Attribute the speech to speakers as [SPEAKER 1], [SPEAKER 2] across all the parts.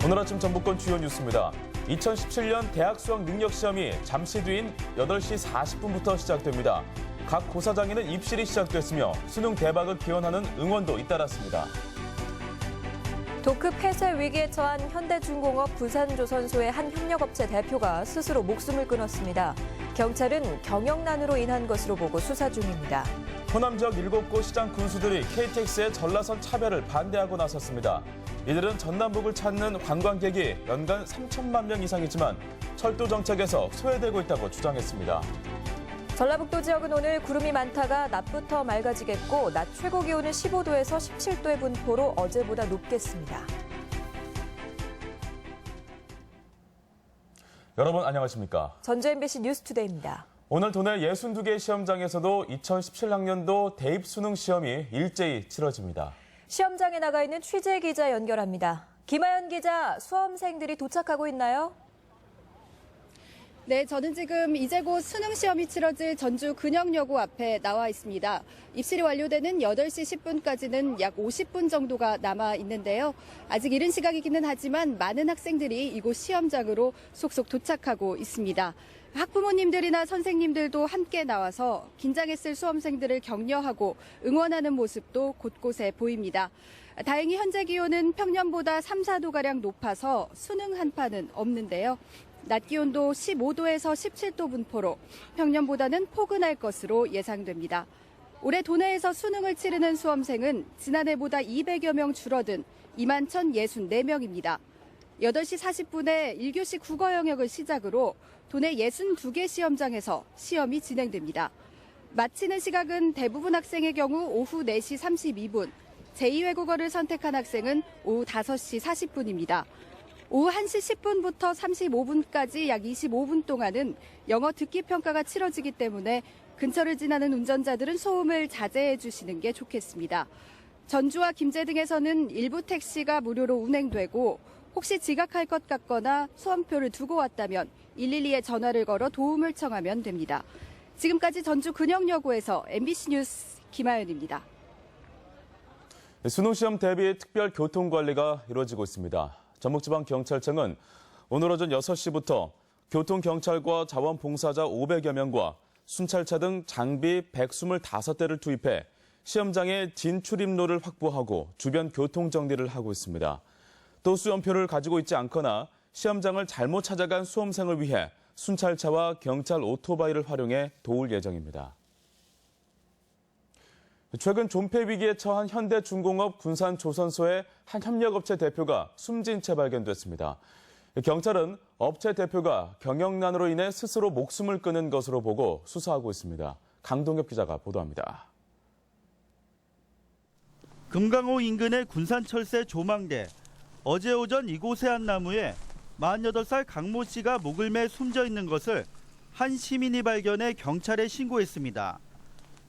[SPEAKER 1] 오늘 아침 전북권 주요 뉴스입니다. 2017년 대학 수학 능력 시험이 잠시 뒤인 8시 40분부터 시작됩니다. 각 고사장에는 입실이 시작됐으며 수능 대박을 기원하는 응원도 잇따랐습니다.
[SPEAKER 2] 도쿄 폐쇄 위기에 처한 현대중공업 부산조선소의 한 협력업체 대표가 스스로 목숨을 끊었습니다. 경찰은 경영난으로 인한 것으로 보고 수사 중입니다.
[SPEAKER 1] 호남 지역 7곳 시장 군수들이 KTX의 전라선 차별을 반대하고 나섰습니다. 이들은 전남북을 찾는 관광객이 연간 3천만 명 이상이지만 철도 정책에서 소외되고 있다고 주장했습니다.
[SPEAKER 2] 전라북도 지역은 오늘 구름이 많다가 낮부터 맑아지겠고 낮 최고 기온은 15도에서 17도의 분포로 어제보다 높겠습니다.
[SPEAKER 1] 여러분 안녕하십니까?
[SPEAKER 2] 전주 MBC 뉴스투데이입니다.
[SPEAKER 1] 오늘 도내 62개 시험장에서도 2017학년도 대입 수능 시험이 일제히 치러집니다.
[SPEAKER 2] 시험장에 나가 있는 취재 기자 연결합니다. 김하연 기자, 수험생들이 도착하고 있나요?
[SPEAKER 3] 네, 저는 지금 이제 곧 수능 시험이 치러질 전주 근영여고 앞에 나와 있습니다. 입실이 완료되는 8시 10분까지는 약 50분 정도가 남아 있는데요. 아직 이른 시각이기는 하지만 많은 학생들이 이곳 시험장으로 속속 도착하고 있습니다. 학부모님들이나 선생님들도 함께 나와서 긴장했을 수험생들을 격려하고 응원하는 모습도 곳곳에 보입니다. 다행히 현재 기온은 평년보다 3, 4도가량 높아서 수능 한파는 없는데요. 낮 기온도 15도에서 17도 분포로 평년보다는 포근할 것으로 예상됩니다. 올해 도내에서 수능을 치르는 수험생은 지난해보다 200여 명 줄어든 21,064명입니다. 8시 40분에 1교시 국어 영역을 시작으로 도내 62개 시험장에서 시험이 진행됩니다. 마치는 시각은 대부분 학생의 경우 오후 4시 32분, 제2외국어를 선택한 학생은 오후 5시 40분입니다. 오후 1시 10분부터 35분까지 약 25분 동안은 영어 듣기 평가가 치러지기 때문에 근처를 지나는 운전자들은 소음을 자제해 주시는 게 좋겠습니다. 전주와 김제 등에서는 일부 택시가 무료로 운행되고 혹시 지각할 것 같거나 수험표를 두고 왔다면 112에 전화를 걸어 도움을 청하면 됩니다. 지금까지 전주 근영여고에서 MBC 뉴스 김하연입니다.
[SPEAKER 1] 수능 시험 대비 특별 교통 관리가 이루어지고 있습니다. 전북지방경찰청은 오늘 오전 6시부터 교통경찰과 자원봉사자 500여 명과 순찰차 등 장비 125대를 투입해 시험장의 진출입로를 확보하고 주변 교통정리를 하고 있습니다. 또 수험표를 가지고 있지 않거나 시험장을 잘못 찾아간 수험생을 위해 순찰차와 경찰 오토바이를 활용해 도울 예정입니다. 최근 존폐 위기에 처한 현대중공업 군산조선소의 한 협력업체 대표가 숨진 채 발견됐습니다. 경찰은 업체 대표가 경영난으로 인해 스스로 목숨을 끊은 것으로 보고 수사하고 있습니다. 강동엽 기자가 보도합니다.
[SPEAKER 4] 금강호 인근의 군산철새 조망대. 어제 오전 이곳의 한 나무에 48살 강모 씨가 목을 매 숨져 있는 것을 한 시민이 발견해 경찰에 신고했습니다.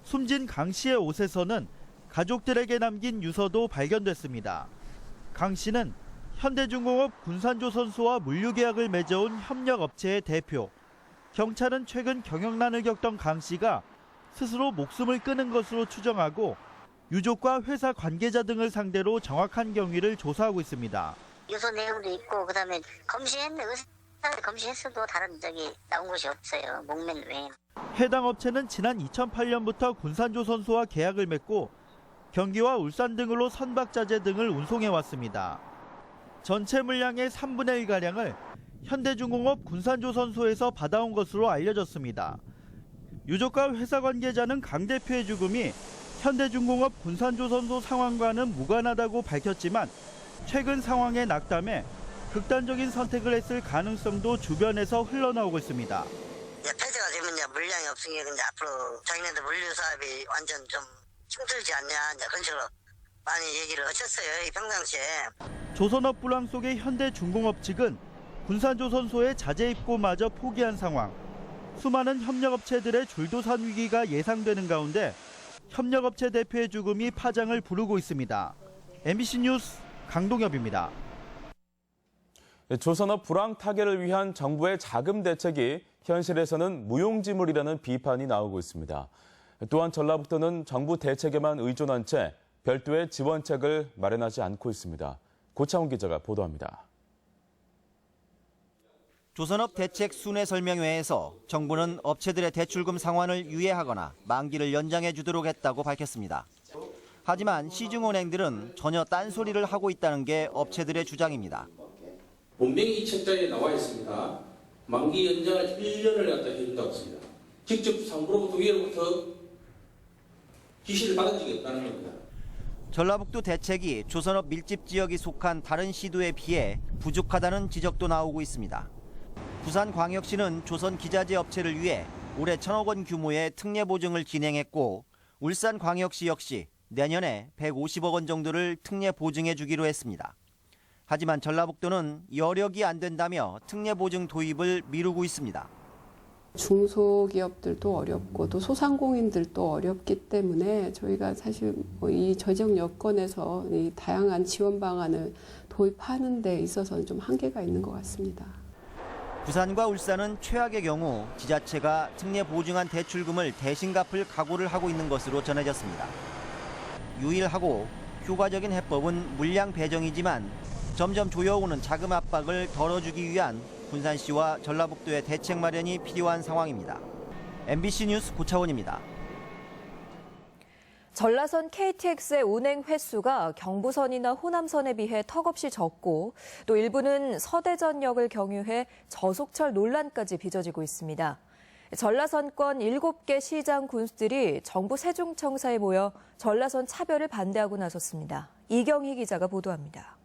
[SPEAKER 4] 숨진 강 씨의 옷에서는 가족들에게 남긴 유서도 발견됐습니다. 강 씨는 현대중공업 군산조선소와 물류계약을 맺어온 협력업체의 대표. 경찰은 최근 경영난을 겪던 강 씨가 스스로 목숨을 끊은 것으로 추정하고 유족과 회사 관계자 등을 상대로 정확한 경위를 조사하고 있습니다.
[SPEAKER 5] 유서 내용도 있고 그다음에 검시했어도 다른 적이 나온 것이 없어요. 목맨 외에.
[SPEAKER 4] 해당 업체는 지난 2008년부터 군산조선소와 계약을 맺고 경기와 울산 등으로 선박자재 등을 운송해왔습니다. 전체 물량의 3분의 1가량을 현대중공업 군산조선소에서 받아온 것으로 알려졌습니다. 유족과 회사 관계자는 강 대표의 죽음이 현대중공업 군산조선소 상황과는 무관하다고 밝혔지만 최근 상황에 낙담해 극단적인 선택을 했을 가능성도 주변에서 흘러나오고 있습니다.
[SPEAKER 5] 폐쇄가 되면 이제 물량이 없으니까 이제 앞으로 자기네들 물류 사업이 완전 좀 힘들지 않냐 이제 그런 식으로 많이 얘기를 하셨어요. 이 평상시에.
[SPEAKER 4] 조선업 불황 속의 현대중공업 측은 군산조선소의 자재 입고마저 포기한 상황. 수많은 협력업체들의 줄도산 위기가 예상되는 가운데 협력업체 대표의 죽음이 파장을 부르고 있습니다. MBC 뉴스 강동엽입니다.
[SPEAKER 1] 조선업 불황 타개를 위한 정부의 자금 대책이 현실에서는 무용지물이라는 비판이 나오고 있습니다. 또한 전라북도는 정부 대책에만 의존한 채 별도의 지원책을 마련하지 않고 있습니다. 고창훈 기자가 보도합니다.
[SPEAKER 6] 조선업 대책 순회 설명회에서 정부는 업체들의 대출금 상환을 유예하거나 만기를 연장해 주도록 했다고 밝혔습니다. 하지만 시중은행들은 전혀 딴소리를 하고 있다는 게 업체들의 주장입니다.
[SPEAKER 7] 본명이 책자에 나와 있습니다. 만기 연장을 1년을 갖다 해준다고 했습니다. 직접 상부로부터 위로부터 지시를 받은 적이 없다는 겁니다.
[SPEAKER 6] 전라북도 대책이 조선업 밀집 지역이 속한 다른 시도에 비해 부족하다는 지적도 나오고 있습니다. 부산광역시는 조선 기자재 업체를 위해 올해 1,000억 원 규모의 특례 보증을 진행했고 울산광역시 역시 내년에 150억 원 정도를 특례 보증해 주기로 했습니다. 하지만 전라북도는 여력이 안 된다며 특례 보증 도입을 미루고 있습니다.
[SPEAKER 8] 중소기업들도 어렵고 또 소상공인들도 어렵기 때문에 저희가 사실 이 재정 여건에서 이 다양한 지원 방안을 도입하는 데 있어서는 좀 한계가 있는 것 같습니다.
[SPEAKER 6] 부산과 울산은 최악의 경우 지자체가 특례 보증한 대출금을 대신 갚을 각오를 하고 있는 것으로 전해졌습니다. 유일하고 효과적인 해법은 물량 배정이지만 점점 조여오는 자금 압박을 덜어주기 위한 군산시와 전라북도의 대책 마련이 필요한 상황입니다. MBC 뉴스 고차원입니다.
[SPEAKER 2] 전라선 KTX의 운행 횟수가 경부선이나 호남선에 비해 턱없이 적고 또 일부는 서대전역을 경유해 저속철 논란까지 빚어지고 있습니다. 전라선권 7개 시장 군수들이 정부 세종청사에 모여 전라선 차별을 반대하고 나섰습니다. 이경희 기자가 보도합니다.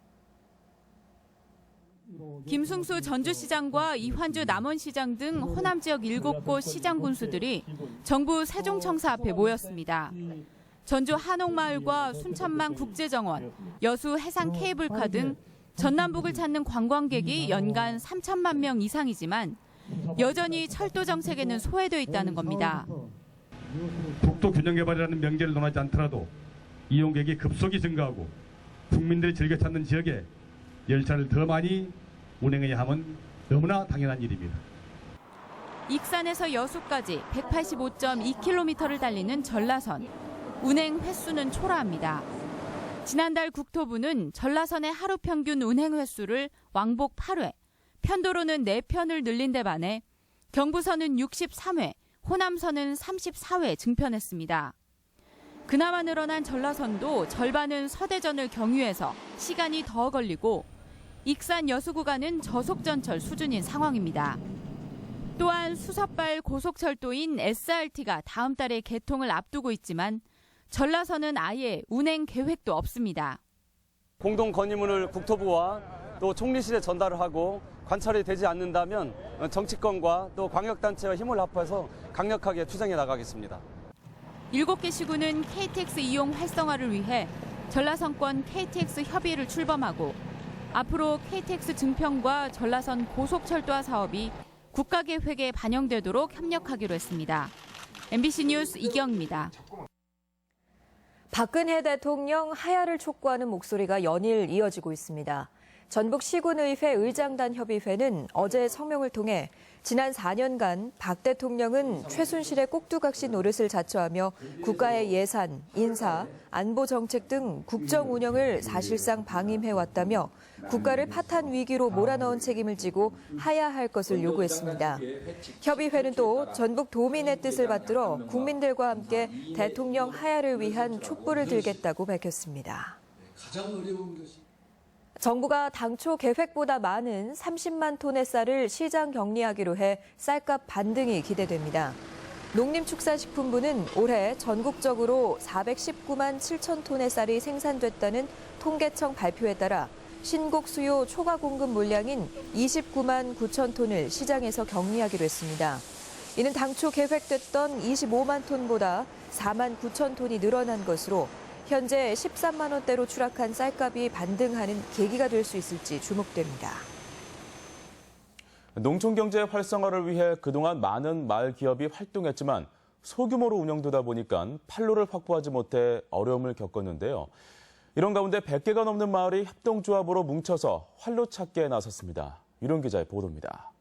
[SPEAKER 9] 김승수 전주시장과 이환주 남원시장 등 호남 지역 7곳 시장 군수들이 정부 세종청사 앞에 모였습니다. 전주 한옥마을과 순천만 국제정원, 여수 해상 케이블카 등 전남북을 찾는 관광객이 연간 3천만 명 이상이지만 여전히 철도 정책에는 소외되어 있다는 겁니다.
[SPEAKER 10] 국도 균형 개발이라는 명제를 논하지 않더라도 이용객이 급속히 증가하고 국민들이 즐겨 찾는 지역에 열차를 더 많이 운행해야 하면 너무나 당연한 일입니다.
[SPEAKER 9] 익산에서 여수까지 185.2km를 달리는 전라선. 운행 횟수는 초라합니다. 지난달 국토부는 전라선의 하루 평균 운행 횟수를 왕복 8회, 편도로는 4편을 늘린 데 반해 경부선은 63회, 호남선은 34회 증편했습니다. 그나마 늘어난 전라선도 절반은 서대전을 경유해서 시간이 더 걸리고 익산 여수 구간은 저속전철 수준인 상황입니다. 또한 수서발 고속철도인 SRT가 다음 달에 개통을 앞두고 있지만 전라선은 아예 운행 계획도 없습니다.
[SPEAKER 11] 공동 건의문을 국토부와 또 총리실에 전달을 하고 관철이 되지 않는다면 정치권과 또 광역단체와 힘을 합해서 강력하게 투쟁해 나가겠습니다.
[SPEAKER 9] 7개 시군은 KTX 이용 활성화를 위해 전라선권 KTX 협의회를 출범하고 앞으로 KTX 증평과 전라선 고속철도화 사업이 국가계획에 반영되도록 협력하기로 했습니다. MBC 뉴스 이경입니다.
[SPEAKER 2] 박근혜 대통령 하야를 촉구하는 목소리가 연일 이어지고 있습니다. 전북시군의회 의장단 협의회는 어제 성명을 통해 지난 4년간 박 대통령은 최순실의 꼭두각시 노릇을 자처하며 국가의 예산, 인사, 안보 정책 등 국정 운영을 사실상 방임해왔다며 국가를 파탄 위기로 몰아넣은 책임을 지고 하야할 것을 요구했습니다. 협의회는 또 전북 도민의 뜻을 받들어 국민들과 함께 대통령 하야를 위한 촛불을 들겠다고 밝혔습니다. 정부가 당초 계획보다 많은 30만 톤의 쌀을 시장 격리하기로 해 쌀값 반등이 기대됩니다. 농림축산식품부는 올해 전국적으로 419만 7천 톤의 쌀이 생산됐다는 통계청 발표에 따라 신곡 수요 초과 공급 물량인 29만 9천 톤을 시장에서 격리하기로 했습니다. 이는 당초 계획됐던 25만 톤보다 4만 9천 톤이 늘어난 것으로 현재 13만 원대로 추락한 쌀값이 반등하는 계기가 될 수 있을지 주목됩니다.
[SPEAKER 1] 농촌경제 활성화를 위해 그동안 많은 마을 기업이 활동했지만 소규모로 운영되다 보니까 판로를 확보하지 못해 어려움을 겪었는데요. 이런 가운데 100개가 넘는 마을이 협동조합으로 뭉쳐서 활로 찾기에 나섰습니다. 유령 기자의 보도입니다.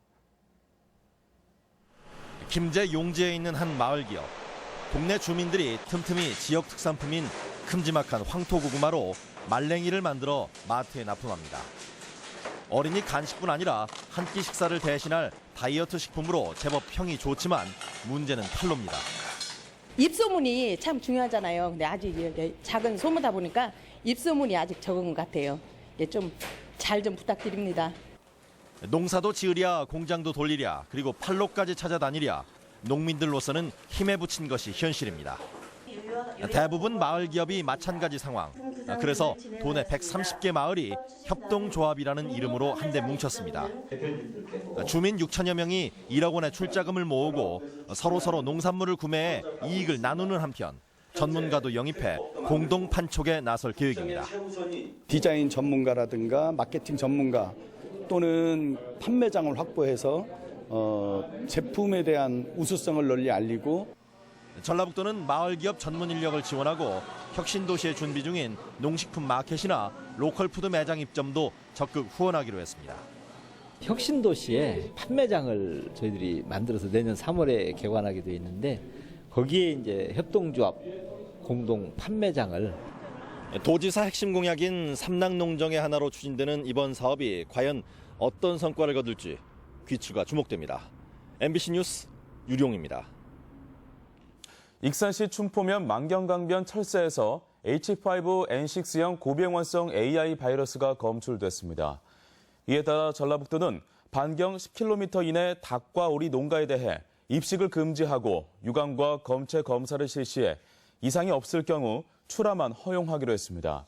[SPEAKER 12] 김제 용지에 있는 한 마을 기업. 동네 주민들이 틈틈이 지역 특산품인 큼지막한 황토고구마로 말랭이를 만들어 마트에 납품합니다. 어린이 간식뿐 아니라 한 끼 식사를 대신할 다이어트 식품으로 제법 평이 좋지만 문제는 탄로입니다.
[SPEAKER 13] 입소문이 참 중요하잖아요. 근데 아직 작은 소문이다 보니까 입소문이 아직 적은 것 같아요. 좀 잘 좀 부탁드립니다.
[SPEAKER 12] 농사도 지으랴 공장도 돌리랴 그리고 판로까지 찾아다니랴 농민들로서는 힘에 부친 것이 현실입니다. 대부분 마을 기업이 마찬가지 상황. 그래서 도내 130개 마을이 협동조합이라는 이름으로 한데 뭉쳤습니다. 주민 6천여 명이 1억 원의 출자금을 모으고 서로 농산물을 구매해 이익을 나누는 한편 전문가도 영입해 공동 판촉에 나설 계획입니다.
[SPEAKER 14] 디자인 전문가라든가 마케팅 전문가 또는 판매장을 확보해서 제품에 대한 우수성을 널리 알리고
[SPEAKER 12] 전라북도는 마을기업 전문 인력을 지원하고 혁신도시에 준비 중인 농식품 마켓이나 로컬푸드 매장 입점도 적극 후원하기로 했습니다.
[SPEAKER 15] 혁신도시에 판매장을 저희들이 만들어서 내년 3월에 개관하게 돼 있는데 거기에 이제 협동조합 공동 판매장을
[SPEAKER 12] 도지사 핵심 공약인 삼락농정의 하나로 추진되는 이번 사업이 과연 어떤 성과를 거둘지 귀추가 주목됩니다. MBC 뉴스 유룡입니다.
[SPEAKER 1] 익산시 춘포면 만경강변 철새에서 H5N6형 고병원성 AI 바이러스가 검출됐습니다. 이에 따라 전라북도는 반경 10km 이내 닭과 오리 농가에 대해 입식을 금지하고 유감과 검체 검사를 실시해 이상이 없을 경우 출하만 허용하기로 했습니다.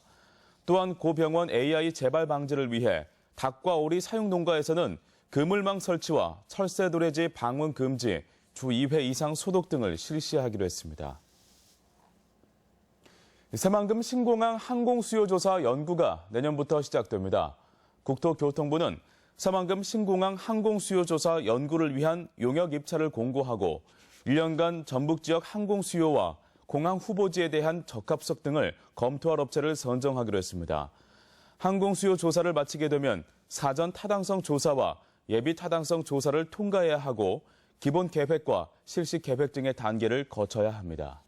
[SPEAKER 1] 또한 고병원 AI 재발 방지를 위해 닭과 오리 사육 농가에서는 그물망 설치와 철새 도래지 방문 금지, 주 2회 이상 소독 등을 실시하기로 했습니다. 새만금 신공항 항공수요조사 연구가 내년부터 시작됩니다. 국토교통부는 새만금 신공항 항공수요조사 연구를 위한 용역 입찰을 공고하고 1년간 전북 지역 항공수요와 공항 후보지에 대한 적합성 등을 검토할 업체를 선정하기로 했습니다. 항공수요 조사를 마치게 되면 사전 타당성 조사와 예비 타당성 조사를 통과해야 하고 기본 계획과 실시 계획 등의 단계를 거쳐야 합니다.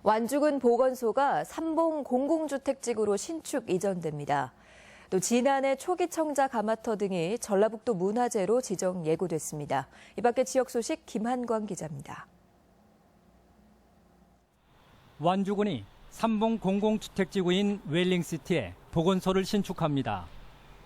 [SPEAKER 2] 완주군 보건소가 삼봉 공공주택지구로 신축 이전됩니다. 또 진안의 초기청자 가마터 등이 전라북도 문화재로 지정 예고됐습니다. 이 밖에 지역 소식 김한광 기자입니다.
[SPEAKER 16] 완주군이 삼봉 공공주택지구인 웰링시티에 보건소를 신축합니다.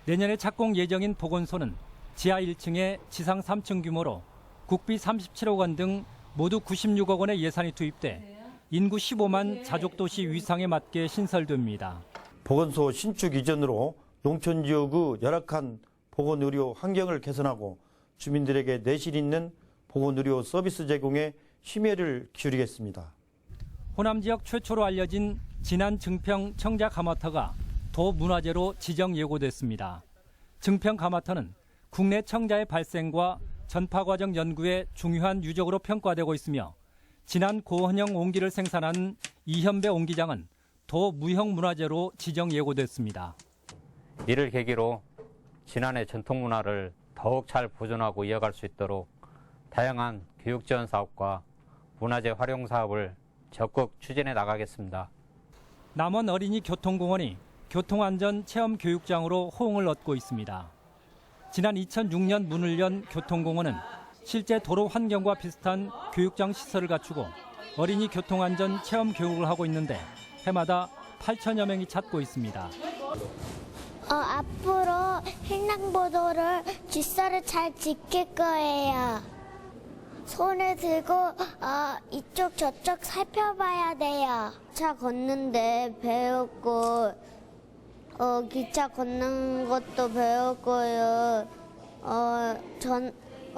[SPEAKER 16] 내년에 착공 예정인 보건소는 지하 1층에 지상 3층 규모로 국비 37억 원 등 모두 96억 원의 예산이 투입돼 인구 15만 자족도시 위상에 맞게 신설됩니다.
[SPEAKER 4] 보건소 신축 이전으로 농촌 지역의 열악한 보건의료 환경을 개선하고 주민들에게 내실 있는 보건의료 서비스 제공에 심혈을 기울이겠습니다.
[SPEAKER 16] 호남 지역 최초로 알려진 진안 증평 청자 가마터가 도 문화재로 지정 예고됐습니다. 증평 가마터는 국내 청자의 발생과 전파 과정 연구에 중요한 유적으로 평가되고 있으며 진안 고원형 옹기를 생산하는 이현배 옹기장은 도 무형 문화재로 지정 예고됐습니다.
[SPEAKER 17] 이를 계기로 진안의 전통 문화를 더욱 잘 보존하고 이어갈 수 있도록 다양한 교육 지원 사업과 문화재 활용 사업을 적극 추진해 나가겠습니다.
[SPEAKER 16] 남원 어린이 교통공원이 교통안전 체험 교육장으로 호응을 얻고 있습니다. 지난 2006년 문을 연 교통공원은 실제 도로 환경과 비슷한 교육장 시설을 갖추고 어린이 교통안전 체험 교육을 하고 있는데 해마다 8천여 명이 찾고 있습니다.
[SPEAKER 18] 앞으로 횡단보도를 질서를 잘 지킬 거예요. 손을 들고 이쪽 저쪽 살펴봐야 돼요. 기차 걷는데 배웠고 기차 걷는 것도 배웠고요.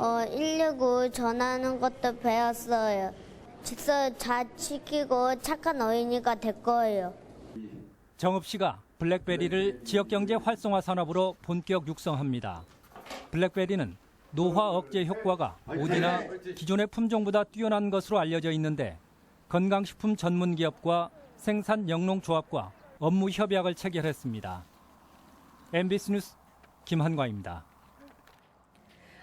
[SPEAKER 18] 119 전화하는 것도 배웠어요. 질서 잘 지키고 착한 어린이가 될 거예요.
[SPEAKER 16] 정읍 씨가 블랙베리를 지역경제 활성화 산업으로 본격 육성합니다. 블랙베리는 노화 억제 효과가 오디나 기존의 품종보다 뛰어난 것으로 알려져 있는데 건강식품 전문 기업과 생산 영농조합과 업무 협약을 체결했습니다. MBC 뉴스 김한과입니다.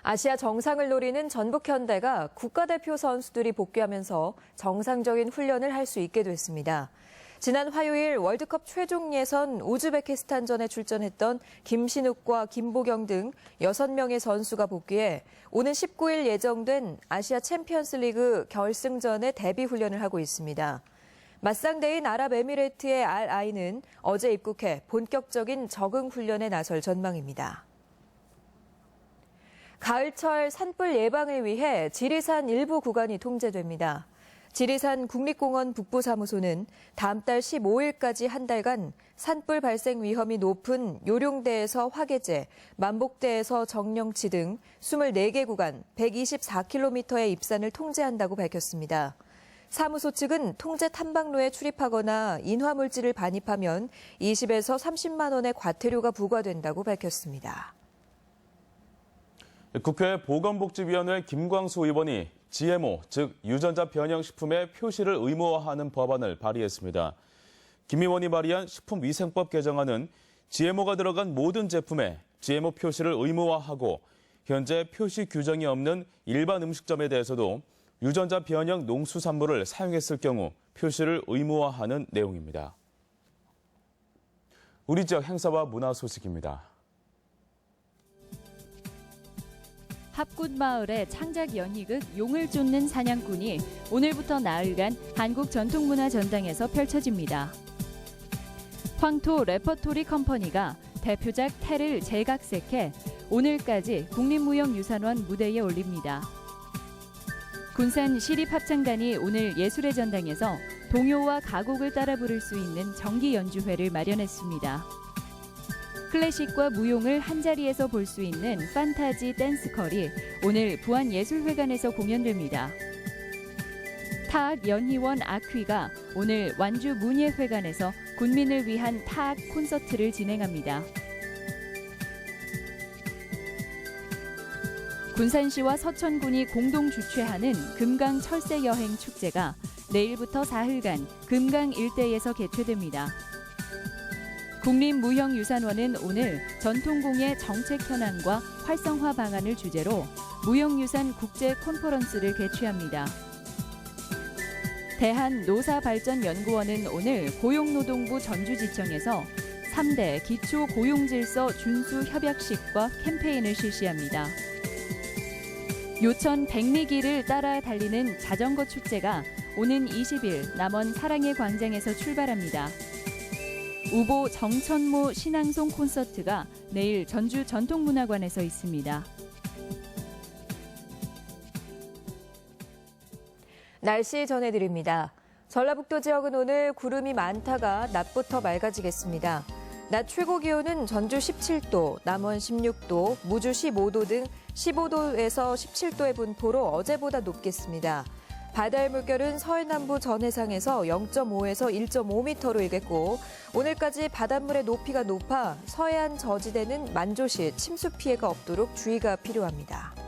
[SPEAKER 2] 아시아 정상을 노리는 전북현대가 국가대표 선수들이 복귀하면서 정상적인 훈련을 할 수 있게 됐습니다. 지난 화요일 월드컵 최종 예선 우즈베키스탄전에 출전했던 김신욱과 김보경 등 6명의 선수가 복귀해 오는 19일 예정된 아시아 챔피언스리그 결승전에 대비 훈련을 하고 있습니다. 맞상대인 아랍에미레이트의 알아인은 어제 입국해 본격적인 적응 훈련에 나설 전망입니다. 가을철 산불 예방을 위해 지리산 일부 구간이 통제됩니다. 지리산 국립공원 북부사무소는 다음 달 15일까지 한 달간 산불 발생 위험이 높은 요룡대에서 화계제, 만복대에서 정령치 등 24개 구간 124km의 입산을 통제한다고 밝혔습니다. 사무소 측은 통제 탐방로에 출입하거나 인화물질을 반입하면 20에서 30만 원의 과태료가 부과된다고 밝혔습니다.
[SPEAKER 1] 국회 보건복지위원회 김광수 의원이 GMO, 즉 유전자 변형 식품의 표시를 의무화하는 법안을 발의했습니다. 김 의원이 발의한 식품위생법 개정안은 GMO가 들어간 모든 제품에 GMO 표시를 의무화하고 현재 표시 규정이 없는 일반 음식점에 대해서도 유전자 변형 농수산물을 사용했을 경우 표시를 의무화하는 내용입니다. 우리 지역 행사와 문화 소식입니다.
[SPEAKER 19] 합굿마을의 창작 연희극 용을 쫓는 사냥꾼이 오늘부터 나흘간 한국전통문화전당에서 펼쳐집니다. 황토 레퍼토리 컴퍼니가 대표작 태를 재각색해 오늘까지 국립무형유산원 무대에 올립니다. 군산 시립합창단이 오늘 예술의 전당에서 동요와 가곡을 따라 부를 수 있는 정기 연주회를 마련했습니다. 클래식과 무용을 한자리에서 볼 수 있는 판타지 댄스컬이 오늘 부안예술회관에서 공연됩니다. 타악 연희원 아퀴가 오늘 완주 문예회관에서 군민을 위한 타악 콘서트를 진행합니다. 군산시와 서천군이 공동 주최하는 금강 철새 여행 축제가 내일부터 사흘간 금강 일대에서 개최됩니다. 국립무형유산원은 오늘 전통공예 정책 현황과 활성화 방안을 주제로 무형유산 국제 컨퍼런스를 개최합니다. 대한노사발전연구원은 오늘 고용노동부 전주지청에서 3대 기초고용질서 준수협약식과 캠페인을 실시합니다. 요천 백리길을 따라 달리는 자전거 축제가 오는 20일 남원 사랑의 광장에서 출발합니다. 우보 정천모 신앙송 콘서트가 내일 전주 전통문화관에서 있습니다.
[SPEAKER 2] 날씨 전해드립니다. 전라북도 지역은 오늘 구름이 많다가 낮부터 맑아지겠습니다. 낮 최고 기온은 전주 17도, 남원 16도, 무주 15도 등 15도에서 17도의 분포로 어제보다 높겠습니다. 바다의 물결은 서해남부 전해상에서 0.5에서 1.5m로 일겠고 오늘까지 바닷물의 높이가 높아 서해안 저지대는 만조시 침수 피해가 없도록 주의가 필요합니다.